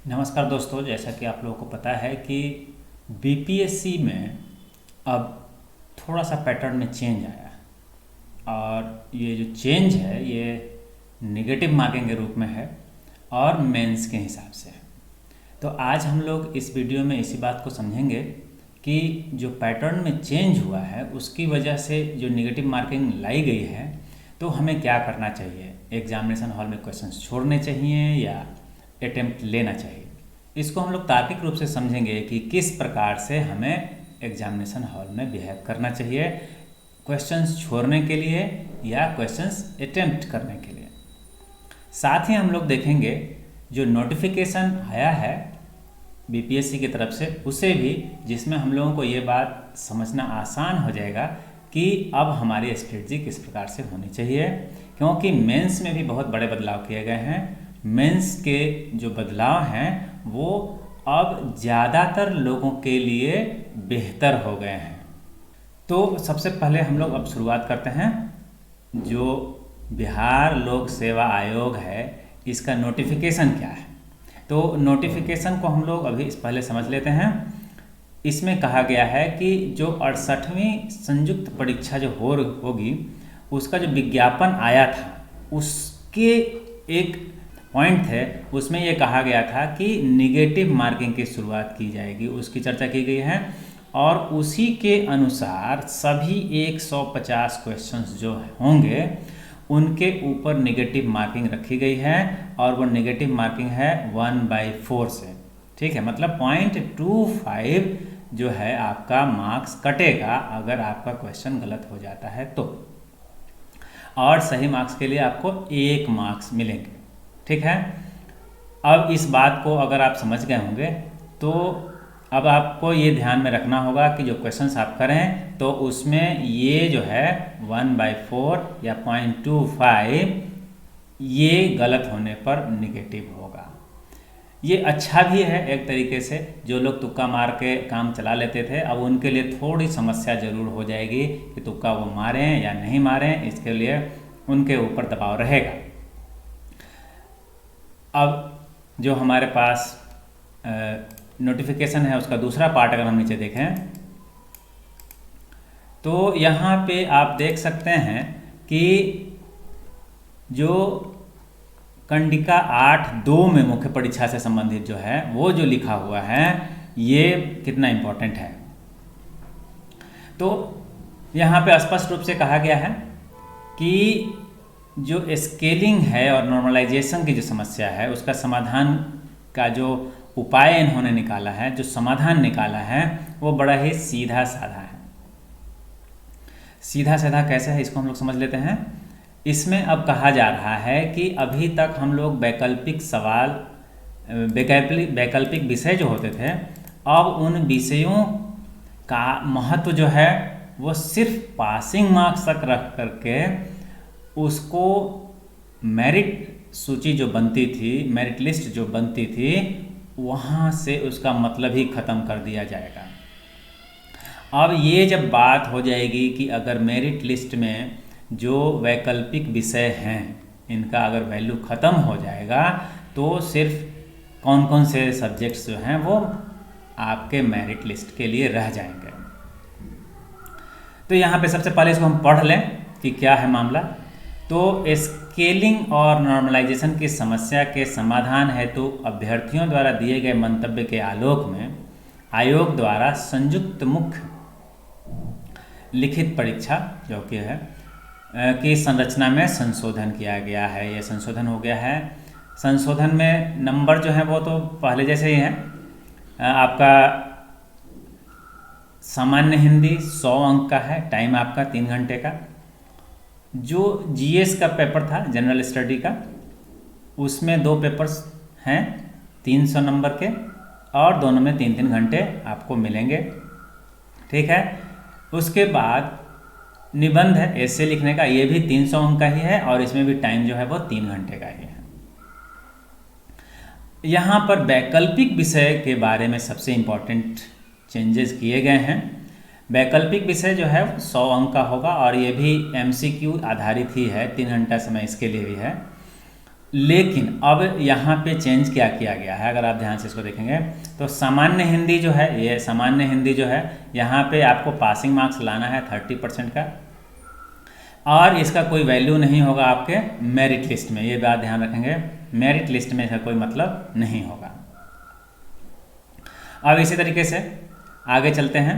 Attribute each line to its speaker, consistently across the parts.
Speaker 1: नमस्कार दोस्तों, जैसा कि आप लोगों को पता है कि बीपीएससी में अब थोड़ा सा पैटर्न में चेंज आया है। और ये जो चेंज है ये नेगेटिव मार्किंग के रूप में है और मेंस के हिसाब से है। तो आज हम लोग इस वीडियो में इसी बात को समझेंगे कि जो पैटर्न में चेंज हुआ है उसकी वजह से जो नेगेटिव मार्किंग लाई गई है, तो हमें क्या करना चाहिए। एग्जामिनेशन हॉल में क्वेश्चंस छोड़ने चाहिए या अटेम्प्ट लेना चाहिए। इसको हम लोग तार्किक रूप से समझेंगे कि किस प्रकार से हमें एग्जामिनेशन हॉल में बिहेव करना चाहिए, क्वेश्चंस छोड़ने के लिए या क्वेश्चंस अटेम्प्ट करने के लिए। साथ ही हम लोग देखेंगे जो नोटिफिकेशन आया है बीपीएससी की तरफ से उसे भी, जिसमें हम लोगों को ये बात समझना आसान हो जाएगा कि अब हमारी स्ट्रेटजी किस प्रकार से होनी चाहिए, क्योंकि मेंस में भी बहुत बड़े बदलाव किए गए हैं। मेंस के जो बदलाव हैं वो अब ज़्यादातर लोगों के लिए बेहतर हो गए हैं। तो सबसे पहले हम लोग अब शुरुआत करते हैं। जो बिहार लोक सेवा आयोग है इसका नोटिफिकेशन क्या है, तो नोटिफिकेशन को हम लोग अभी पहले समझ लेते हैं। इसमें कहा गया है कि जो 68वीं संयुक्त परीक्षा जो होगी उसका जो विज्ञापन आया था उसके एक पॉइंट थे, उसमें ये कहा गया था कि निगेटिव मार्किंग की शुरुआत की जाएगी, उसकी चर्चा की गई है। और उसी के अनुसार सभी 150 क्वेश्चंस जो होंगे उनके ऊपर नेगेटिव मार्किंग रखी गई है, और वो नेगेटिव मार्किंग है 1/4 से। ठीक है, मतलब 0.25 जो है आपका मार्क्स कटेगा अगर आपका क्वेश्चन गलत हो जाता है तो, और सही मार्क्स के लिए आपको 1 मार्क्स मिलेंगे। ठीक है, अब इस बात को अगर आप समझ गए होंगे तो अब आपको ये ध्यान में रखना होगा कि जो क्वेश्चंस आप करें तो उसमें ये जो है 1/4 या 0.25 ये गलत होने पर निगेटिव होगा। ये अच्छा भी है एक तरीके से। जो लोग तुक्का मार के काम चला लेते थे अब उनके लिए थोड़ी समस्या ज़रूर हो जाएगी कि तुक्का वो मारें या नहीं मारें, इसके लिए उनके ऊपर दबाव रहेगा। अब जो हमारे पास नोटिफिकेशन है उसका दूसरा पार्ट अगर हम नीचे देखें तो यहाँ पे आप देख सकते हैं कि जो कंडिका 8(2) में मुख्य परीक्षा से संबंधित जो है वो जो लिखा हुआ है ये कितना इम्पोर्टेंट है। तो यहाँ पे स्पष्ट रूप से कहा गया है कि जो स्केलिंग है और नॉर्मलाइजेशन की जो समस्या है उसका समाधान का जो उपाय इन्होंने निकाला है, जो समाधान निकाला है वो बड़ा ही सीधा साधा है। सीधा साधा कैसे है इसको हम लोग समझ लेते हैं। इसमें अब कहा जा रहा है कि अभी तक हम लोग वैकल्पिक सवाल, वैकल्पिक विषय जो होते थे, अब उन विषयों का महत्व जो है वो सिर्फ पासिंग मार्क्स तक रख करके उसको मेरिट सूची जो बनती थी, मेरिट लिस्ट जो बनती थी, वहाँ से उसका मतलब ही ख़त्म कर दिया जाएगा। अब ये जब बात हो जाएगी कि अगर मेरिट लिस्ट में जो वैकल्पिक विषय हैं इनका अगर वैल्यू ख़त्म हो जाएगा तो सिर्फ कौन कौन से सब्जेक्ट्स जो हैं वो आपके मेरिट लिस्ट के लिए रह जाएंगे। तो यहाँ पे सबसे पहले इसको हम पढ़ लें कि क्या है मामला। तो स्केलिंग और नॉर्मलाइजेशन की समस्या के समाधान हेतु अभ्यर्थियों द्वारा दिए गए मंतव्य के आलोक में आयोग द्वारा संयुक्त मुख्य लिखित परीक्षा जो कि है की संरचना में संशोधन किया गया है। ये संशोधन हो गया है। संशोधन में नंबर जो है वो तो पहले जैसे ही है। आपका सामान्य हिंदी 100 अंक का है, टाइम आपका 3 घंटे का। जो जीएस का पेपर था जनरल स्टडी का, उसमें 2 पेपर्स हैं 300 नंबर के, और दोनों में 3-3 घंटे आपको मिलेंगे। ठीक है, उसके बाद निबंध है ऐसे लिखने का, ये भी 300 अंक का ही है और इसमें भी टाइम जो है वो 3 घंटे का ही है। यहाँ पर वैकल्पिक विषय के बारे में सबसे इम्पोर्टेंट चेंजेस किए गए हैं। वैकल्पिक विषय जो है 100 अंक का होगा और ये भी एमसीक्यू आधारित ही है, 3 घंटा समय इसके लिए भी है। लेकिन अब यहाँ पे चेंज क्या किया गया है, अगर आप ध्यान से इसको देखेंगे तो सामान्य हिंदी जो है, ये सामान्य हिंदी जो है, यहाँ पे आपको पासिंग मार्क्स लाना है 30% का, और इसका कोई वैल्यू नहीं होगा आपके मेरिट लिस्ट में। ये बात ध्यान रखेंगे, मेरिट लिस्ट में इसका कोई मतलब नहीं होगा। अब इसी तरीके से आगे चलते हैं।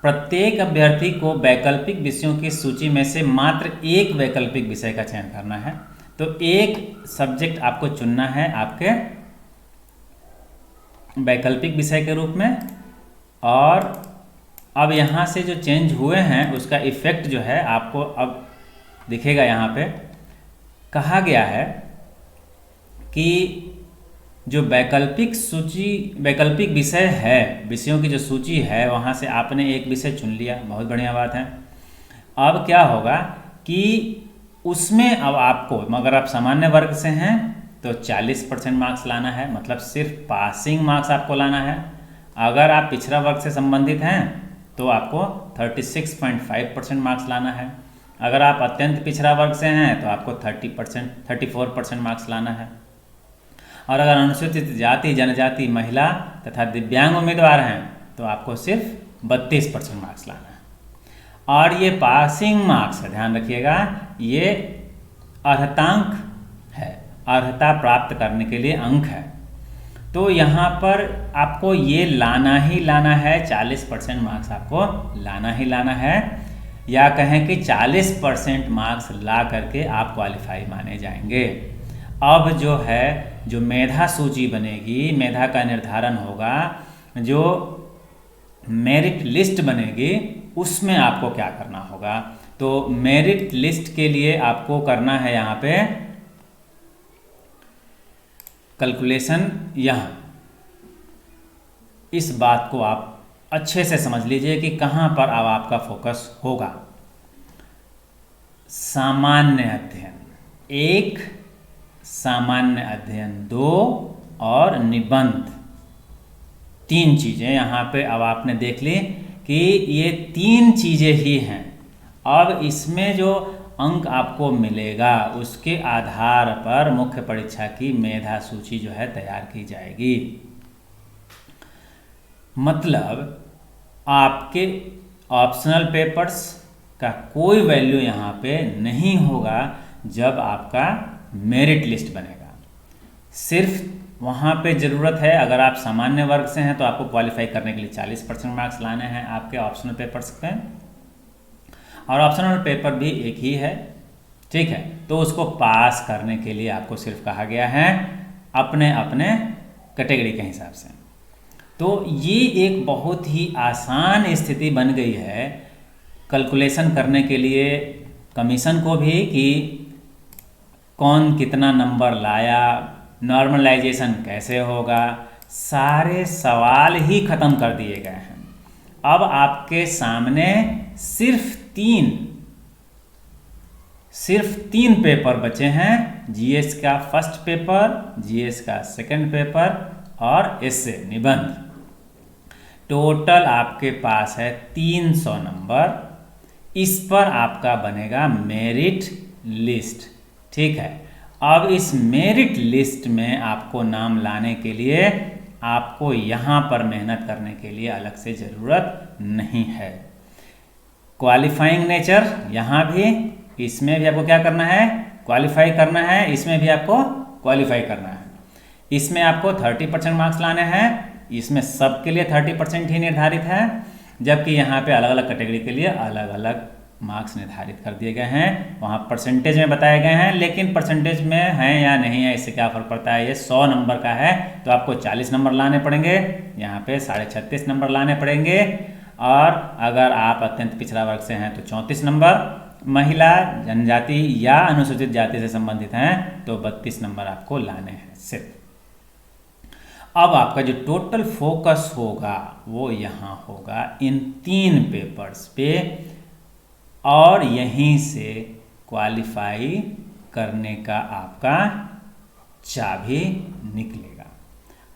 Speaker 1: प्रत्येक अभ्यर्थी को वैकल्पिक विषयों की सूची में से मात्र एक वैकल्पिक विषय का चयन करना है। तो एक सब्जेक्ट आपको चुनना है आपके वैकल्पिक विषय के रूप में, और अब यहाँ से जो चेंज हुए हैं उसका इफेक्ट जो है आपको अब दिखेगा। यहाँ पे कहा गया है कि जो वैकल्पिक सूची, वैकल्पिक विषय है, विषयों की जो सूची है, वहाँ से आपने एक विषय चुन लिया, बहुत बढ़िया बात है। अब क्या होगा कि उसमें अब आपको, अगर आप सामान्य वर्ग से हैं तो 40% मार्क्स लाना है, मतलब सिर्फ पासिंग मार्क्स आपको लाना है। अगर आप पिछड़ा वर्ग से संबंधित हैं तो आपको 36.5% मार्क्स लाना है। अगर आप अत्यंत पिछड़ा वर्ग से हैं तो आपको 34% मार्क्स लाना है। और अगर अनुसूचित जाति, जनजाति, महिला तथा दिव्यांग उम्मीदवार हैं तो आपको सिर्फ 32% मार्क्स लाना है। और ये पासिंग मार्क्स है, ध्यान रखिएगा, ये अर्हतांक है, अर्हता प्राप्त करने के लिए अंक है। तो यहाँ पर आपको ये लाना ही लाना है, 40% मार्क्स आपको लाना ही लाना है, या कहें कि 40% मार्क्स ला करके आप क्वालिफाई माने जाएंगे। अब जो है, जो मेधा सूची बनेगी, मेधा का निर्धारण होगा, जो मेरिट लिस्ट बनेगी, उसमें आपको क्या करना होगा। तो मेरिट लिस्ट के लिए आपको करना है यहाँ पे कैलकुलेशन। यहाँ इस बात को आप अच्छे से समझ लीजिए कि कहाँ पर अब आपका फोकस होगा। सामान्य अध्ययन 1, सामान्य अध्ययन 2 और निबंध 3 चीज़ें यहाँ पे अब आपने देख ली कि ये 3 चीज़ें ही हैं। अब इसमें जो अंक आपको मिलेगा उसके आधार पर मुख्य परीक्षा की मेधा सूची जो है तैयार की जाएगी। मतलब आपके ऑप्शनल पेपर्स का कोई वैल्यू यहाँ पे नहीं होगा जब आपका मेरिट लिस्ट बनेगा। सिर्फ वहाँ पे ज़रूरत है, अगर आप सामान्य वर्ग से हैं तो आपको क्वालिफाई करने के लिए 40% मार्क्स लाने हैं आपके ऑप्शनल पेपर्स पे, और ऑप्शनल पेपर भी एक ही है, ठीक है। तो उसको पास करने के लिए आपको सिर्फ कहा गया है अपने अपने कैटेगरी के हिसाब से। तो ये एक बहुत ही आसान स्थिति बन गई है कैलकुलेशन करने के लिए कमीशन को भी, कि कौन कितना नंबर लाया, नॉर्मलाइजेशन कैसे होगा, सारे सवाल ही ख़त्म कर दिए गए हैं। अब आपके सामने सिर्फ तीन पेपर बचे हैं। जीएस का फर्स्ट पेपर, जीएस का सेकंड पेपर और एसे निबंध। टोटल आपके पास है 300 नंबर। इस पर आपका बनेगा मेरिट लिस्ट, ठीक है। अब इस मेरिट लिस्ट में आपको नाम लाने के लिए आपको यहाँ पर मेहनत करने के लिए अलग से ज़रूरत नहीं है। क्वालिफाइंग नेचर यहाँ भी, इसमें भी आपको क्या करना है, क्वालिफाई करना है, इसमें भी आपको क्वालिफाई करना है। इसमें आपको 30% मार्क्स लाने हैं, इसमें सबके लिए 30% ही निर्धारित है, जबकि यहाँ पे अलग अलग कैटेगरी के लिए अलग अलग मार्क्स निर्धारित कर दिए गए हैं। वहाँ परसेंटेज में बताए गए हैं, लेकिन परसेंटेज में है या नहीं है इससे क्या फ़र्क पड़ता है। ये 100 नंबर का है तो आपको 40 नंबर लाने पड़ेंगे, यहाँ पे 36.5 नंबर लाने पड़ेंगे, और अगर आप अत्यंत पिछड़ा वर्ग से हैं तो 34 नंबर, महिला, जनजाति या अनुसूचित जाति से संबंधित हैं तो 32 नंबर आपको लाने हैं सिर्फ। अब आपका जो टोटल फोकस होगा वो यहाँ होगा इन 3 पेपर्स पे, और यहीं से क्वालिफाई करने का आपका चाबी निकलेगा।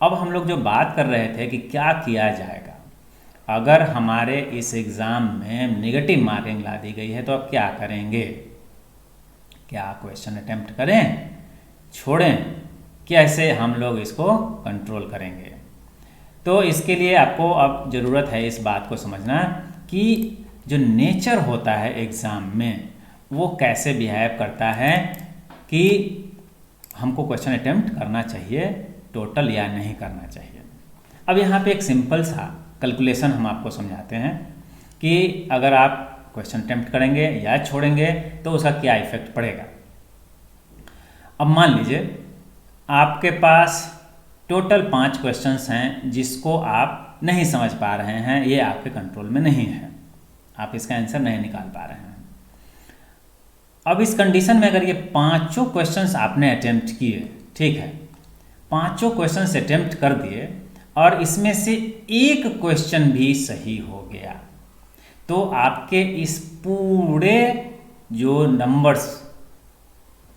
Speaker 1: अब हम लोग जो बात कर रहे थे कि क्या किया जाएगा अगर हमारे इस एग्ज़ाम में नेगेटिव मार्किंग ला दी गई है, तो अब क्या करेंगे, क्या क्वेश्चन अटेम्प्ट करें। छोड़ें, कैसे हम लोग इसको कंट्रोल करेंगे। तो इसके लिए आपको अब ज़रूरत है इस बात को समझना कि जो नेचर होता है एग्ज़ाम में वो कैसे बिहेव करता है, कि हमको क्वेश्चन अटेम्प्ट करना चाहिए टोटल या नहीं करना चाहिए। अब यहाँ पे एक सिंपल सा कैलकुलेशन हम आपको समझाते हैं कि अगर आप क्वेश्चन अटेम्प्ट करेंगे या छोड़ेंगे तो उसका क्या इफेक्ट पड़ेगा। अब मान लीजिए आपके पास टोटल 5 क्वेश्चंस हैं जिसको आप नहीं समझ पा रहे हैं, ये आपके कंट्रोल में नहीं है, आप इसका आंसर नहीं निकाल पा रहे हैं। अब इस कंडीशन में अगर ये 5 क्वेश्चंस आपने अटेम्प्ट किए, ठीक है, 5 क्वेश्चंस अटेम्प्ट कर दिए और इसमें से एक क्वेश्चन भी सही हो गया, तो आपके इस पूरे जो नंबर्स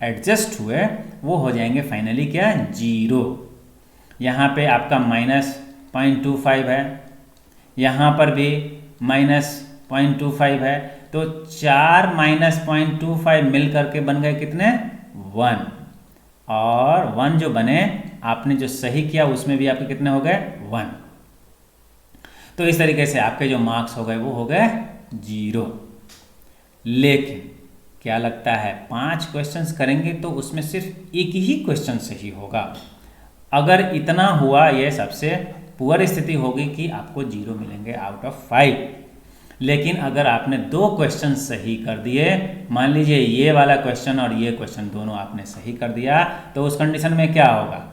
Speaker 1: एडजस्ट हुए वो हो जाएंगे फाइनली क्या, 0। यहाँ पे आपका -0.25 है, यहाँ पर भी -0.25 है, तो 4 -0.25 मिल करके बन गए कितने, 1। और 1 जो बने, आपने जो सही किया उसमें भी आपके कितने हो गए, 1। तो इस तरीके से आपके जो मार्क्स हो गए वो हो गए 0। लेकिन क्या लगता है 5 क्वेश्चंस करेंगे तो उसमें सिर्फ एक ही क्वेश्चन सही होगा। अगर इतना हुआ, ये सबसे पुअर स्थिति होगी कि आपको 0 मिलेंगे आउट ऑफ 5। लेकिन अगर आपने 2 क्वेश्चन सही कर दिए, मान लीजिए ये वाला क्वेश्चन और ये क्वेश्चन दोनों आपने सही कर दिया, तो उस कंडीशन में क्या होगा,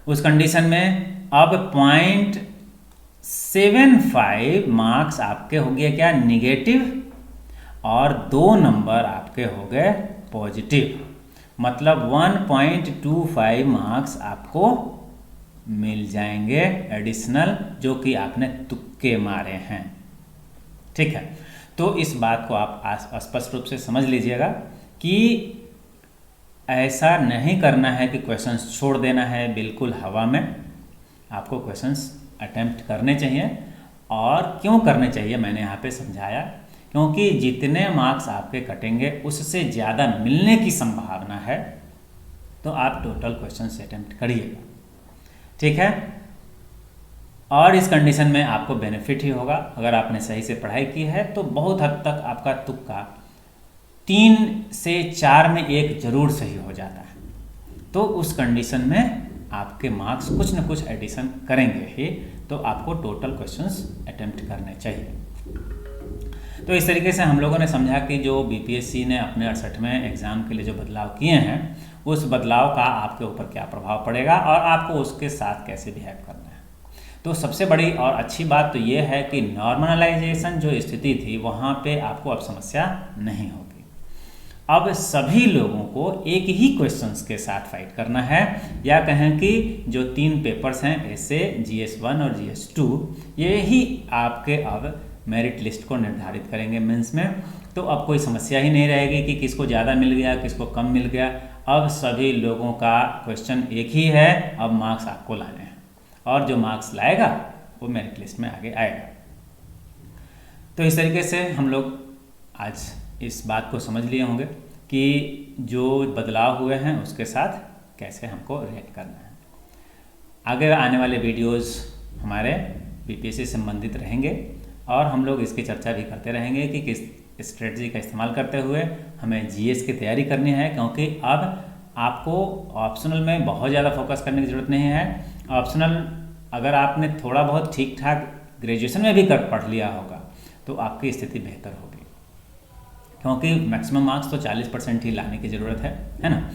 Speaker 1: उस कंडीशन में अब 0.75 मार्क्स आपके हो गए क्या, निगेटिव, और 2 नंबर आपके हो गए पॉजिटिव। मतलब 1.25 मार्क्स आपको मिल जाएंगे एडिशनल, जो कि आपने तुक्के मारे हैं, ठीक है। तो इस बात को आप स्पष्ट रूप से समझ लीजिएगा कि ऐसा नहीं करना है कि क्वेश्चंस छोड़ देना है बिल्कुल हवा में, आपको क्वेश्चंस अटेम्प्ट करने चाहिए। और क्यों करने चाहिए मैंने यहाँ पे समझाया, क्योंकि जितने मार्क्स आपके कटेंगे उससे ज़्यादा मिलने की संभावना है, तो आप टोटल क्वेश्चन अटेम्प्ट करिएगा, ठीक है। और इस कंडीशन में आपको बेनिफिट ही होगा, अगर आपने सही से पढ़ाई की है तो बहुत हद तक आपका तुक्का 3 से 4 में 1 जरूर सही हो जाता है। तो उस कंडीशन में आपके मार्क्स कुछ न कुछ एडिशन करेंगे ही, तो आपको टोटल क्वेश्चंस अटेम्प्ट करने चाहिए। तो इस तरीके से हम लोगों ने समझा कि जो बीपीएससी ने अपने 68वें एग्ज़ाम के लिए जो बदलाव किए हैं, उस बदलाव का आपके ऊपर क्या प्रभाव पड़ेगा और आपको उसके साथ कैसे बिहेव करना है। तो सबसे बड़ी और अच्छी बात तो ये है कि नॉर्मलाइजेशन जो स्थिति थी वहाँ पे आपको अब समस्या नहीं होगी। अब सभी लोगों को एक ही क्वेश्चंस के साथ फाइट करना है, या कहें कि जो 3 पेपर्स हैं ऐसे GS1 और GS2, ये ही आपके अब मेरिट लिस्ट को निर्धारित करेंगे मेंस में। तो अब कोई समस्या ही नहीं रहेगी कि किसको ज़्यादा मिल गया किसको कम मिल गया। अब सभी लोगों का क्वेश्चन एक ही है, अब मार्क्स आपको लाने हैं, और जो मार्क्स लाएगा वो मेरिट लिस्ट में आगे आएगा। तो इस तरीके से हम लोग आज इस बात को समझ लिए होंगे कि जो बदलाव हुए हैं उसके साथ कैसे हमको रिएक्ट करना है। आगे आने वाले वीडियोस हमारे बीपीएससी से संबंधित रहेंगे और हम लोग इसकी चर्चा भी करते रहेंगे कि किस स्ट्रेटजी का इस्तेमाल करते हुए हमें जीएस की तैयारी करनी है, क्योंकि अब आपको ऑप्शनल में बहुत ज़्यादा फोकस करने की ज़रूरत नहीं है। ऑप्शनल अगर आपने थोड़ा बहुत ठीक ठाक ग्रेजुएशन में भी पढ़ लिया होगा तो आपकी स्थिति बेहतर होगी, क्योंकि मैक्सिमम मार्क्स तो 40% ही लाने की ज़रूरत है ना।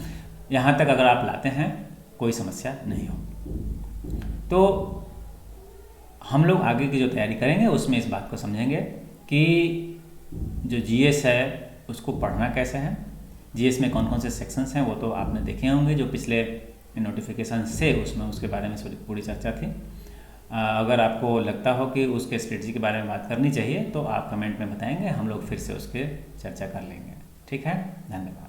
Speaker 1: यहाँ तक अगर आप लाते हैं कोई समस्या नहीं होगी। तो हम लोग आगे की जो तैयारी करेंगे उसमें इस बात को समझेंगे कि जो जीएस है उसको पढ़ना कैसे है, जीएस में कौन कौन से सेक्शंस हैं वो तो आपने देखे होंगे जो पिछले नोटिफिकेशन से, उसमें उसके बारे में पूरी चर्चा थी। अगर आपको लगता हो कि उसके स्ट्रेटजी के बारे में बात करनी चाहिए तो आप कमेंट में बताएंगे, हम लोग फिर से उसके चर्चा कर लेंगे। ठीक है, धन्यवाद।